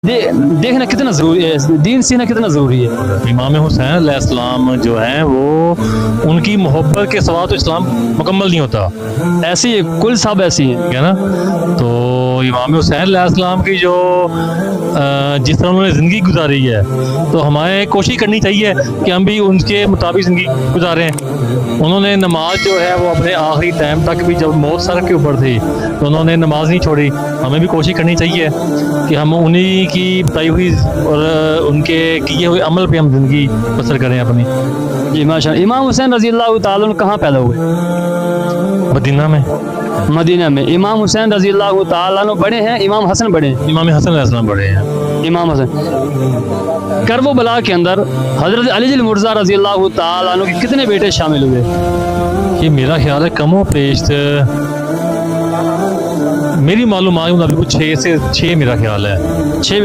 देखना कितना ज़रूरी है, दीन सीखना कितना ज़रूरी है। इमाम हुसैन अलैहिस्सलाम जो हैं वो उनकी मोहब्बत के सिवा तो इस्लाम मुकम्मल नहीं होता, ऐसी है, कुल सब ऐसी हैं। ठीक है ना। तो इमाम हुसैन अलैहिस्सलाम की जो जिस तरह उन्होंने ज़िंदगी गुजारी है, तो हमें कोशिश करनी चाहिए कि हम भी उनके मुताबिक ज़िंदगी गुजारें। उन्होंने नमाज जो है वो अपने आखिरी टाइम तक भी, जब मौत सर के ऊपर थी तो उन्होंने नमाज नहीं छोड़ी। हमें भी कोशिश करनी चाहिए कि हम उन्हीं की बताई हुई और उनके किए हुए अमल पे हम ज़िंदगी बसर करें अपनी। जी माशाअल्लाह। इमाम हुसैन रज़ी अल्लाह ताला अन्हु कहाँ पैदा हुए? मदीना में। मदीना में। इमाम हुसैन रज़ी अल्लाह ताला अन्हु बड़े हैं, इमाम हसन बड़े हैं? इमाम हसन अलैहिस्सलाम बड़े हैं। इमाम हसन। करबला के अंदर हज़रत अली मुर्ज़ा रज़ी अल्लाह ताला अन्हु के कितने बेटे शामिल हुए? ये मेरा ख्याल है कमो पेश मेरी मालूमात के मुताबिक 6 से 6 मेरा ख्याल है। 6 बेटे।